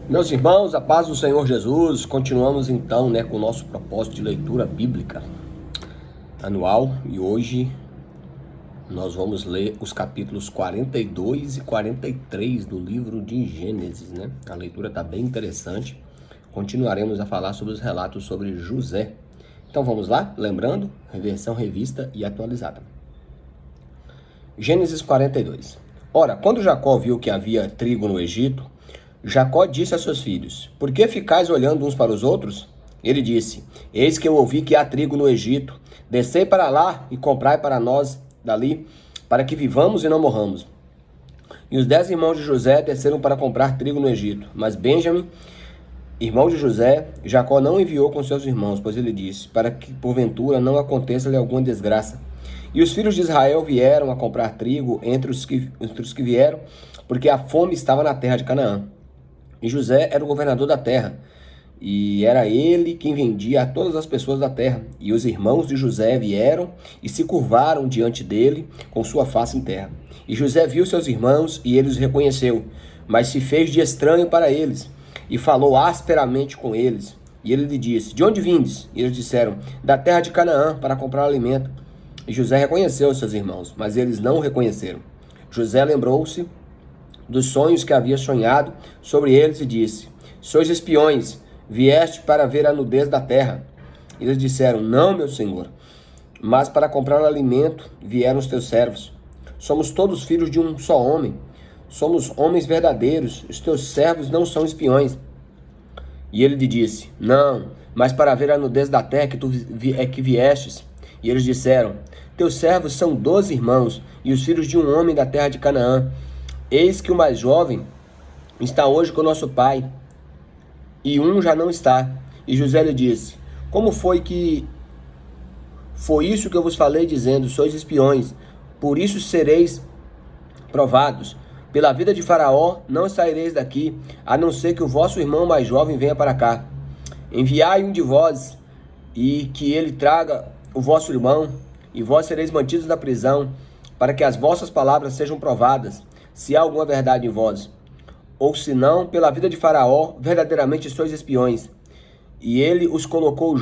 Meus irmãos, a paz do Senhor Jesus, continuamos então, com o nosso propósito de leitura bíblica anual e hoje nós vamos ler os capítulos 42 e 43 do livro de Gênesis, A leitura está bem interessante. Continuaremos a falar sobre os relatos sobre José. Então vamos lá, lembrando, versão revista e atualizada. Gênesis 42. Ora, quando Jacó viu que havia trigo no Egito, Jacó disse a seus filhos: Por que ficais olhando uns para os outros? Ele disse: Eis que eu ouvi que há trigo no Egito. Descei para lá e comprai para nós dali, para que vivamos e não morramos. E os 10 irmãos de José desceram para comprar trigo no Egito. Mas Benjamim, irmão de José, Jacó não enviou com seus irmãos, pois ele disse: Para que porventura não aconteça-lhe alguma desgraça. E os filhos de Israel vieram a comprar trigo entre os que vieram, porque a fome estava na terra de Canaã. E José era o governador da terra, e era ele quem vendia a todas as pessoas da terra. E os irmãos de José vieram e se curvaram diante dele com sua face em terra. E José viu seus irmãos e ele os reconheceu, mas se fez de estranho para eles, e falou asperamente com eles. E ele lhe disse: De onde vindes? E eles disseram: Da terra de Canaã, para comprar alimento. E José reconheceu seus irmãos, mas eles não o reconheceram. José lembrou-se dos sonhos que havia sonhado sobre eles e disse: Sois espiões, vieste para ver a nudez da terra. E eles disseram: Não, meu senhor, mas para comprar alimento vieram os teus servos. Somos todos filhos de um só homem, somos homens verdadeiros, os teus servos não são espiões. E ele lhe disse: Não, mas para ver a nudez da terra que viestes. E eles disseram: Teus servos são 12 irmãos, e os filhos de um homem da terra de Canaã. Eis que o mais jovem está hoje com nosso pai, e um já não está. E José lhe disse: Como foi isso que eu vos falei, dizendo: Sois espiões, por isso sereis provados. Pela vida de Faraó não saireis daqui, a não ser que o vosso irmão mais jovem venha para cá. Enviai um de vós, e que ele traga o vosso irmão, e vós sereis mantidos na prisão, para que as vossas palavras sejam provadas, se há alguma verdade em vós. Ou se não, pela vida de Faraó, verdadeiramente sois espiões. E ele os colocou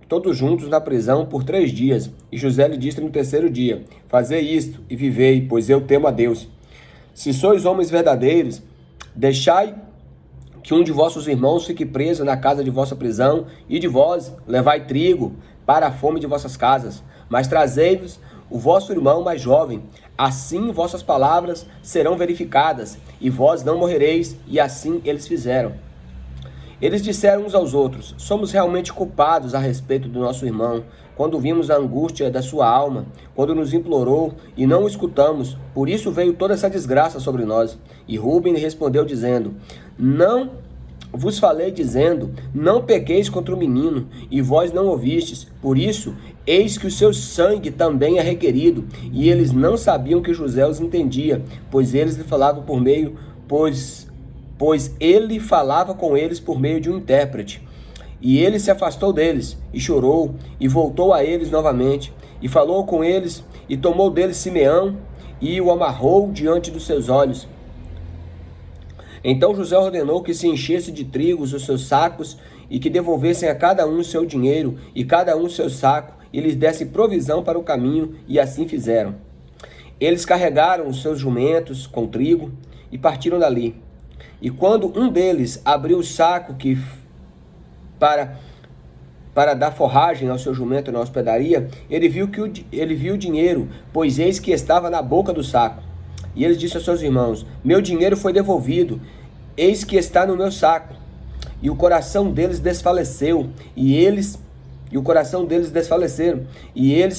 todos juntos na prisão por 3 dias. E José lhe disse no 3º dia: Fazei isto e vivei, pois eu temo a Deus. Se sois homens verdadeiros, deixai que um de vossos irmãos fique preso na casa de vossa prisão, e de vós levai trigo para a fome de vossas casas. Mas trazei-vos o vosso irmão mais jovem, assim vossas palavras serão verificadas, e vós não morrereis. E assim eles fizeram. Eles disseram uns aos outros: Somos realmente culpados a respeito do nosso irmão, quando vimos a angústia da sua alma, quando nos implorou e não o escutamos. Por isso veio toda essa desgraça sobre nós. E Rúben lhe respondeu dizendo: Não vos falei dizendo: Não pequeis contra o menino, e vós não ouvistes. Por isso, eis que o seu sangue também é requerido. E eles não sabiam que José os entendia, pois ele falava com eles por meio de um intérprete. E ele se afastou deles, e chorou, e voltou a eles novamente, e falou com eles, e tomou deles Simeão, e o amarrou diante dos seus olhos. Então José ordenou que se enchesse de trigo os seus sacos, e que devolvessem a cada um seu dinheiro, e cada um seu saco, e lhes desse provisão para o caminho, e assim fizeram. Eles carregaram os seus jumentos com trigo, e partiram dali. E quando um deles abriu o saco para dar forragem ao seu jumento na hospedaria, ele viu o dinheiro, pois eis que estava na boca do saco. E ele disse aos seus irmãos: Meu dinheiro foi devolvido, eis que está no meu saco. E o coração deles desfaleceu, e eles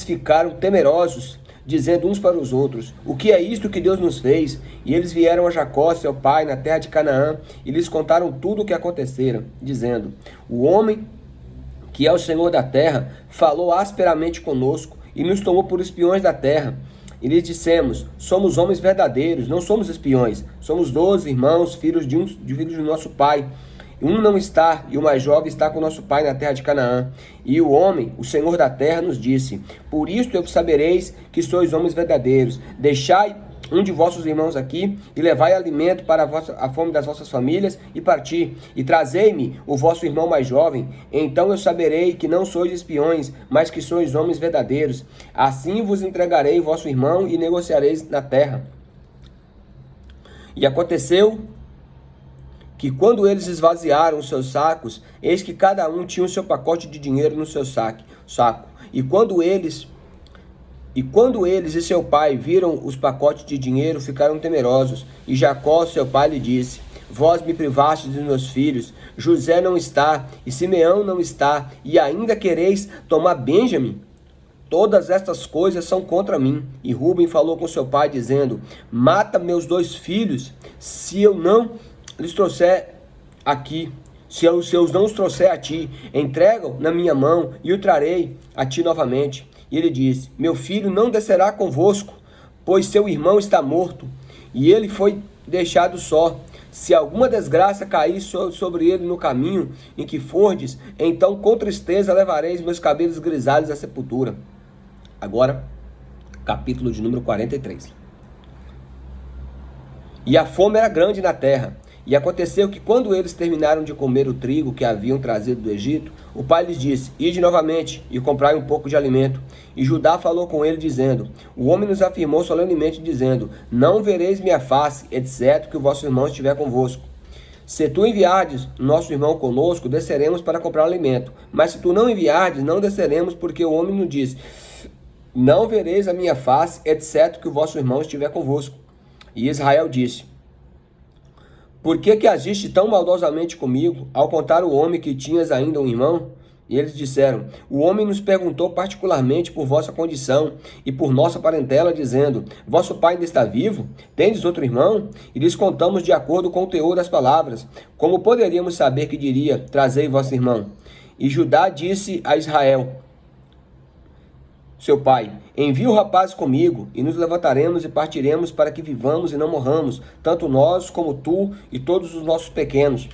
ficaram temerosos, dizendo uns para os outros: O que é isto que Deus nos fez? E eles vieram a Jacó, seu pai, na terra de Canaã, e lhes contaram tudo o que acontecera, dizendo: O homem que é o Senhor da terra falou asperamente conosco, e nos tomou por espiões da terra. E lhes dissemos: Somos homens verdadeiros, não somos espiões. Somos 12 irmãos, filhos do nosso pai. Um não está, e o mais jovem está com nosso pai na terra de Canaã. E o homem, o Senhor da terra, nos disse: Por isto eu sabereis que sois homens verdadeiros. Deixai um de vossos irmãos aqui, e levai alimento para a fome das vossas famílias, e parti, e trazei-me o vosso irmão mais jovem, então eu saberei que não sois espiões, mas que sois homens verdadeiros. Assim vos entregarei o vosso irmão, e negociareis na terra. E aconteceu que quando eles esvaziaram os seus sacos, eis que cada um tinha o seu pacote de dinheiro no seu saco. E quando eles e seu pai viram os pacotes de dinheiro, ficaram temerosos. E Jacó, seu pai, lhe disse: Vós me privastes dos meus filhos, José não está, e Simeão não está, e ainda quereis tomar Benjamim? Todas estas coisas são contra mim. E Ruben falou com seu pai, dizendo: Mata meus 2 filhos, se eu não lhes trouxer aqui. Se eu não os trouxer a ti, entrega-o na minha mão, e o trarei a ti novamente. E ele disse: Meu filho não descerá convosco, pois seu irmão está morto, e ele foi deixado só. Se alguma desgraça cair sobre ele no caminho em que fordes, então com tristeza levareis meus cabelos grisalhos à sepultura. Agora, capítulo de número 43. E a fome era grande na terra. E aconteceu que quando eles terminaram de comer o trigo que haviam trazido do Egito, o pai lhes disse: Ide novamente e comprai um pouco de alimento. E Judá falou com ele, dizendo: O homem nos afirmou solenemente, dizendo: Não vereis minha face, exceto que o vosso irmão estiver convosco. Se tu enviardes nosso irmão conosco, desceremos para comprar alimento. Mas se tu não enviardes, não desceremos, porque o homem nos disse: Não vereis a minha face, exceto que o vosso irmão estiver convosco. E Israel disse: Por que agiste tão maldosamente comigo, ao contar o homem que tinhas ainda um irmão? E eles disseram: O homem nos perguntou particularmente por vossa condição e por nossa parentela, dizendo: Vosso pai ainda está vivo? Tendes outro irmão? E lhes contamos de acordo com o teor das palavras. Como poderíamos saber que diria: Trazei vosso irmão? E Judá disse a Israel, seu pai: Envia o rapaz comigo, e nos levantaremos e partiremos para que vivamos e não morramos, tanto nós como tu e todos os nossos pequenos.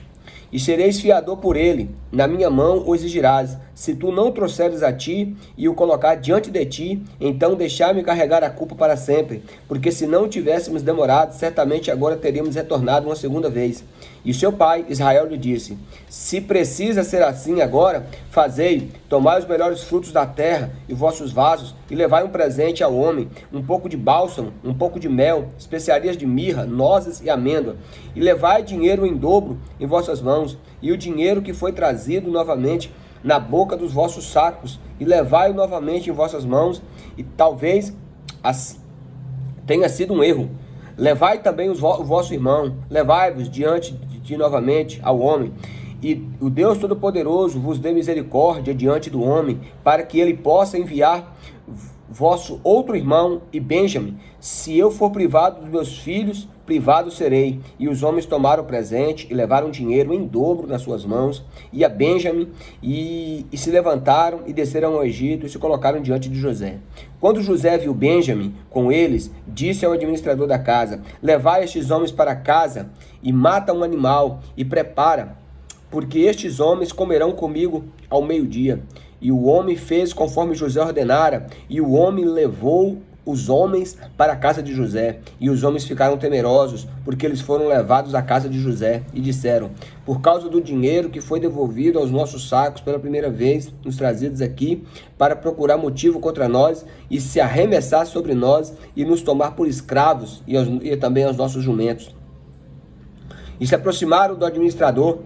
E sereis fiador por ele, na minha mão o exigirás. Se tu não o trouxeres a ti e o colocar diante de ti, então deixai-me carregar a culpa para sempre, porque se não tivéssemos demorado, certamente agora teríamos retornado uma segunda vez. E seu pai, Israel, lhe disse: Se precisa ser assim agora, fazei, tomai os melhores frutos da terra e vossos vasos, e levai um presente ao homem, um pouco de bálsamo, um pouco de mel, especiarias de mirra, nozes e amêndoa, e levai dinheiro em dobro em vossas mãos, e o dinheiro que foi trazido novamente na boca dos vossos sacos, e levai-o novamente em vossas mãos, e talvez tenha sido um erro. Levai também o vosso irmão, levai-vos diante de ti novamente ao homem, e o Deus Todo-Poderoso vos dê misericórdia diante do homem, para que ele possa enviar vosso outro irmão e Benjamim. Se eu for privado dos meus filhos, privado serei. E os homens tomaram o presente e levaram dinheiro em dobro nas suas mãos, e a Benjamim, e se levantaram e desceram ao Egito e se colocaram diante de José. Quando José viu Benjamim com eles, disse ao administrador da casa: Levai estes homens para casa e mata um animal e prepara, porque estes homens comerão comigo ao meio-dia. E o homem fez conforme José ordenara, e o homem levou os homens para a casa de José. E os homens ficaram temerosos, porque eles foram levados à casa de José, e disseram: Por causa do dinheiro que foi devolvido aos nossos sacos pela primeira vez, nos trazidos aqui, para procurar motivo contra nós, e se arremessar sobre nós, e nos tomar por escravos, e também aos nossos jumentos. E se aproximaram do administrador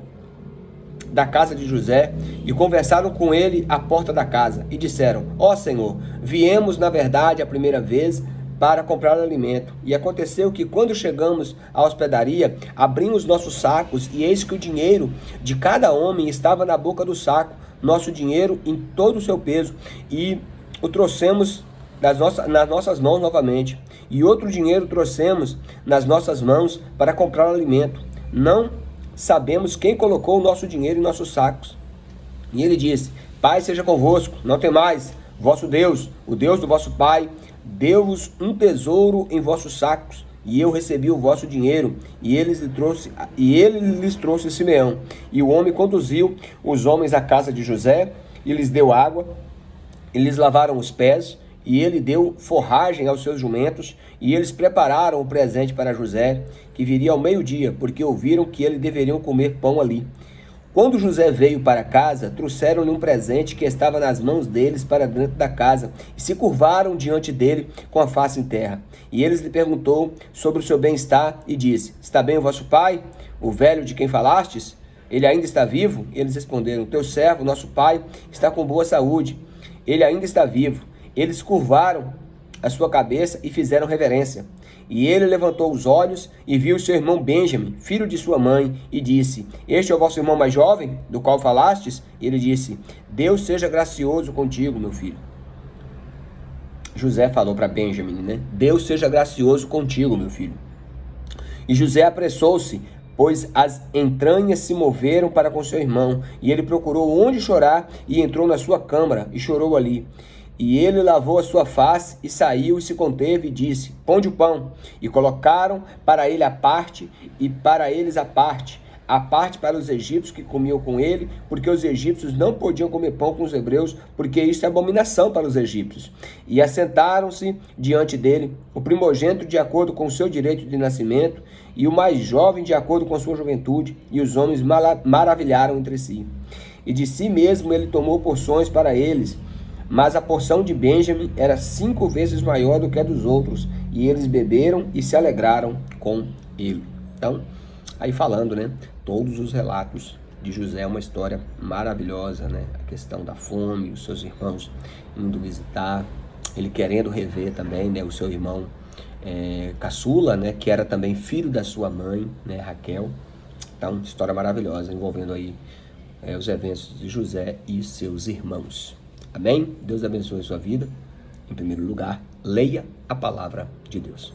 da casa de José, e conversaram com ele à porta da casa, e disseram: Ó Senhor, viemos na verdade a primeira vez para comprar alimento. E aconteceu que quando chegamos à hospedaria, abrimos nossos sacos, e eis que o dinheiro de cada homem estava na boca do saco, nosso dinheiro em todo o seu peso, e o trouxemos nas nossas mãos novamente. E outro dinheiro trouxemos nas nossas mãos para comprar alimento. Não sabemos quem colocou o nosso dinheiro em nossos sacos. E ele disse: Pai seja convosco, não temais, vosso Deus, o Deus do vosso pai, deu-vos um tesouro em vossos sacos, e eu recebi o vosso dinheiro. E ele lhes trouxe Simeão. E o homem conduziu os homens à casa de José, e lhes deu água, e lhes lavaram os pés, e ele deu forragem aos seus jumentos, e eles prepararam o presente para José, que viria ao meio-dia, porque ouviram que eles deveriam comer pão ali. Quando José veio para casa, trouxeram-lhe um presente que estava nas mãos deles para dentro da casa, e se curvaram diante dele com a face em terra. E eles lhe perguntou sobre o seu bem-estar, e disse: Está bem o vosso pai, o velho de quem falastes? Ele ainda está vivo? E eles responderam: Teu servo, nosso pai, está com boa saúde. Ele ainda está vivo. Eles curvaram a sua cabeça e fizeram reverência. E ele levantou os olhos e viu seu irmão Benjamim, filho de sua mãe, e disse: Este é o vosso irmão mais jovem, do qual falastes? E ele disse: Deus seja gracioso contigo, meu filho. José falou para Benjamim, né? Deus seja gracioso contigo, meu filho. E José apressou-se, pois as entranhas se moveram para com seu irmão, e ele procurou onde chorar, e entrou na sua câmara, e chorou ali. E ele lavou a sua face, e saiu, e se conteve, e disse: Ponde o pão. E colocaram para ele a parte, e para eles a parte para os egípcios que comiam com ele, porque os egípcios não podiam comer pão com os hebreus, porque isso é abominação para os egípcios. E assentaram-se diante dele, o primogênito de acordo com o seu direito de nascimento, e o mais jovem de acordo com a sua juventude, e os homens maravilharam entre si. E de si mesmo ele tomou porções para eles, mas a porção de Benjamim era 5 vezes maior do que a dos outros, e eles beberam e se alegraram com ele. Então, aí falando, né? Todos os relatos de José é uma história maravilhosa, né? A questão da fome, os seus irmãos indo visitar, ele querendo rever também, né? O seu irmão caçula, né? Que era também filho da sua mãe, né? Raquel. Então, história maravilhosa envolvendo aí os eventos de José e seus irmãos. Amém? Deus abençoe a sua vida. Em primeiro lugar, leia a palavra de Deus.